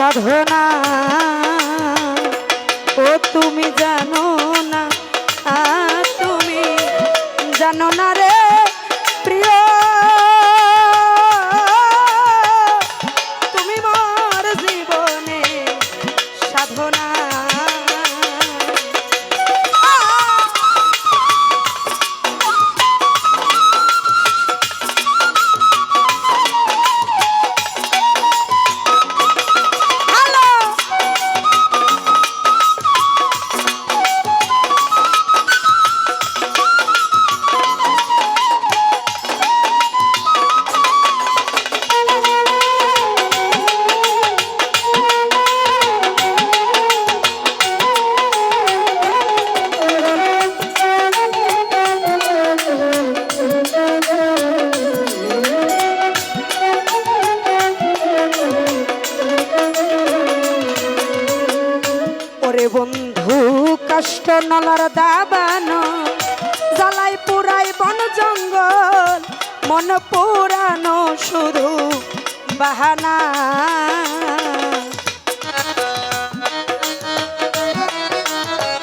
সাধনা ও তুমি জানো না, তুমি জানো না রে প্রিয়, তুমি মোর জীবনে সাধনা। বন্ধু কষ্ট নলার দাবানো, জ্বালাই পুরাই বন জঙ্গল, মন পুরানো শুধু বাহানা।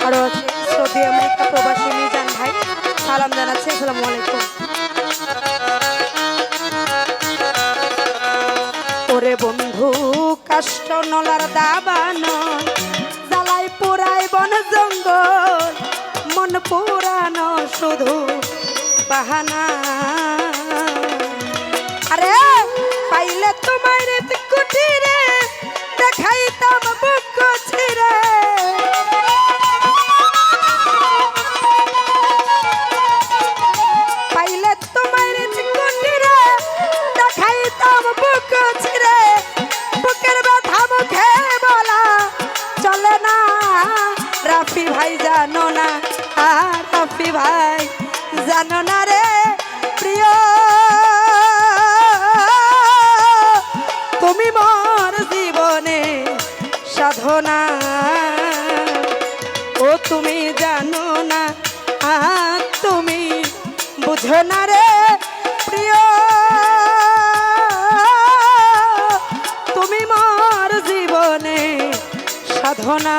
আরো আছে সৌদি আমেরিকা প্রবাসী মিজান ভাই, সালাম জানাচ্ছি, আসসালামু আলাইকুম। ওরে বন্ধু কষ্ট নলার দাবানো, পুরাই বন জঙ্গল, মন পুরানো শুধু বাহানা। আরে পাইলে তোমার কুটিরে দেখাইতাম বুক ছিড়ে, পাইলে তোমার কুটিরে দেখাইতাম বুক ছিড়ে, বুকের ব্যথা মুখে বলা চলে না। রাফি ভাই জানো না, রাফি ভাই জানো না রে প্রিয়, তুমি মোর জীবনে সাধনা ও তুমি জানো না, তুমি বুঝো না রে প্রিয়, তুমি মোর জীবনে সাধনা।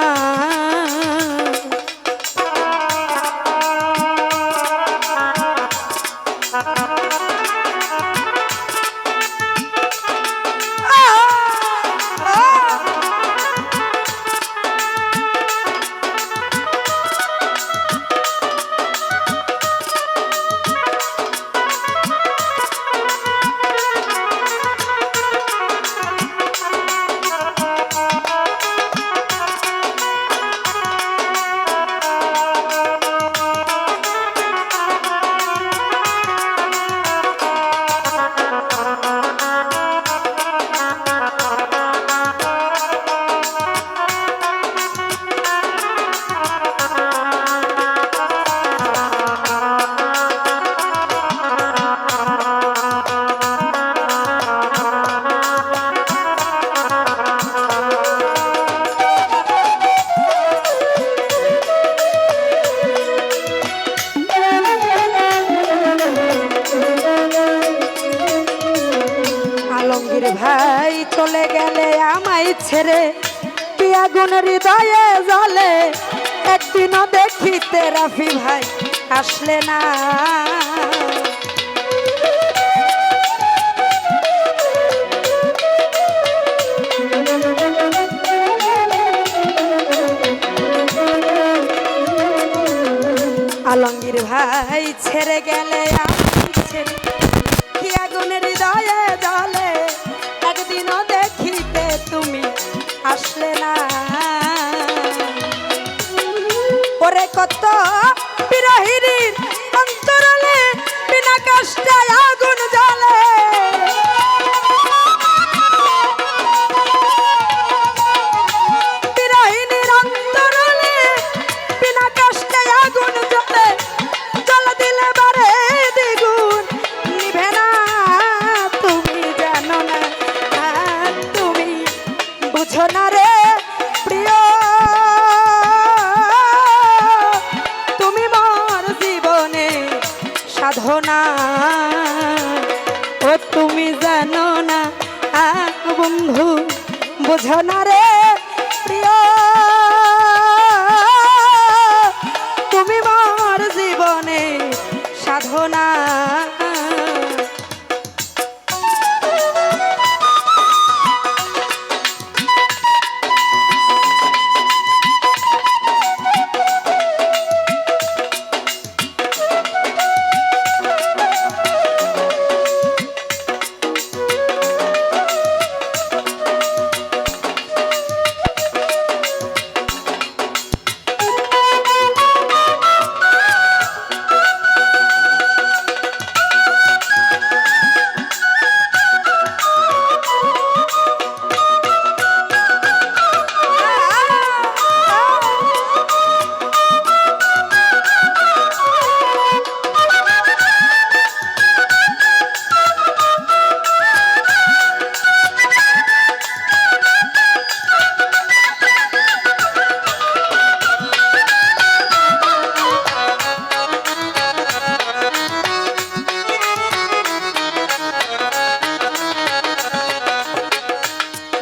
ভাই চলে গেলে আমায় ছেড়ে, কি আগুন হৃদয়ে জ্বলে, একদিনও দেখিতে রাফি ভাই আসলে না। আলমগীর ভাই ছেড়ে গেলে আমায় ছেড়ে, কি আগুন হৃদয়ে জ্বলে, একদিনও দেখিতে তুমি আসলে না। ওরে কত বিরহিনীর অন্তরালে বিনা কষ্টে আগুন জ্বলে, বিরহিনীর অন্তরালে বিনা কষ্টে আগুন জ্বলে, জল দিলে বারে দ্বিগুণ নিভে না। তুমি জানো না, তুমি বুঝো না রে প্রিয়, তুমি মোর জীবনে সাধনা ও তুমি জানো না, বন্ধু বুঝো না রে প্রিয় তুমি মোর জীবনে সাধনা।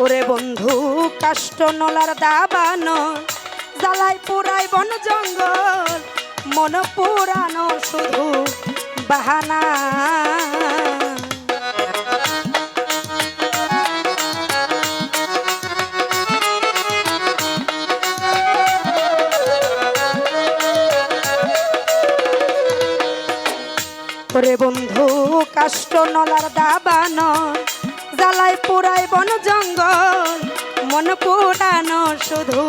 ওরে বন্ধু কাষ্ট নলার দাবানো জ্বালাই পুরাই বন জঙ্গল মন পুরানো শুধু বাহানা। ওরে বন্ধু কাষ্ট নলার দাবানো জ্বালাই পুরাই বন জঙ্গল মন পুরানো শুধু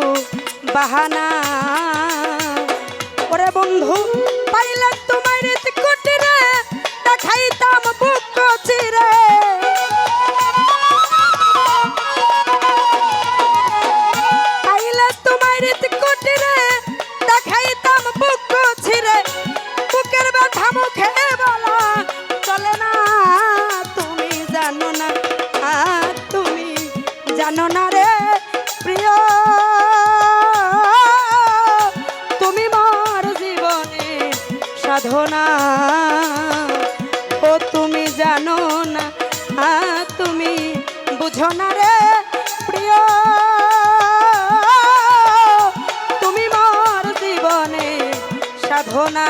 বাহানা। ওরে বন্ধু পাইলে তোমার কুটিরে দেখাইতাম বুক চিরে পাইলে তোমার কুটিরে দেখাইতাম বুক ছিরে বুকের ব্যথা মুখে বলা চলে না তুমি জানো না তুমি জানো না রে প্রিয় তুমি মোর জীবনে সাধনা। ও তুমি জানো না তুমি বুঝো না রে প্রিয় তুমি মোর জীবনে সাধনা।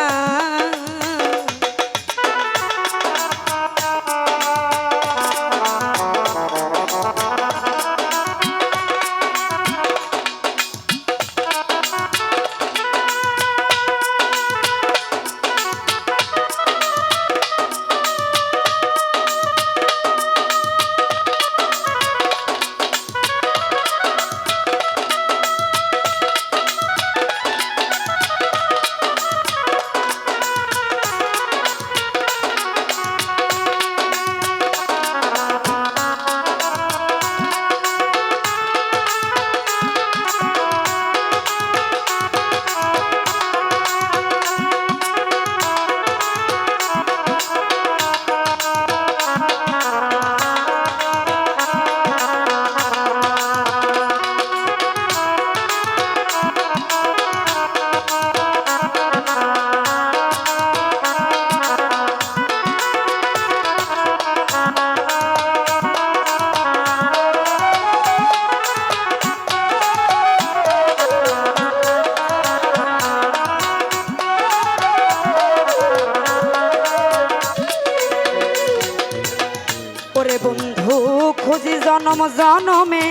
ওরে বন্ধু খুঁজি জনম জনমে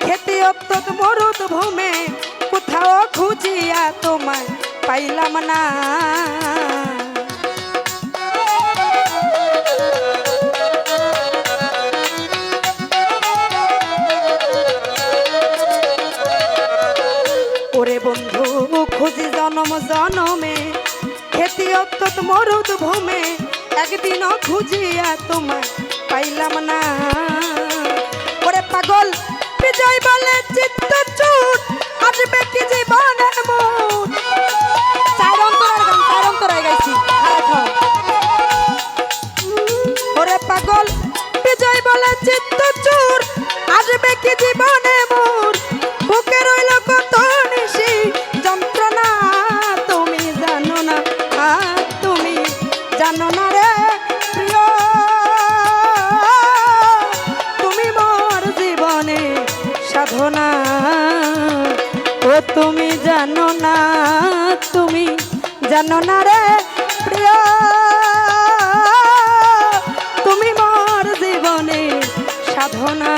খেতে অত্যত মরুদ ভূমে কোথাও খুঁজিয়া তোমায় পাইলাম না। ওরে বন্ধু খুঁজি জনম জনমে খেতে অত্যত মরুদ ভূমে একদিনও খুঁজিয়া তোমায় পাইলাম না। ওরে পাগল বিজয় বলে চিত্ত চুট আসবে কি জীবনের মুট চার অন্তরায় গাইছি। ওরে পাগল বিজয় বলে চিত্ত চুর আসবে কি জীবনে মোর বুকে রইল কত নিশি যন্ত্রণা তুমি জানো না তুমি জানো না রে প্রিয় তুমি মোর জীবনে সাধনা। ও তুমি জানো না, তুমি জানো না রে প্রিয়, তুমি মোর জীবনে সাধনা।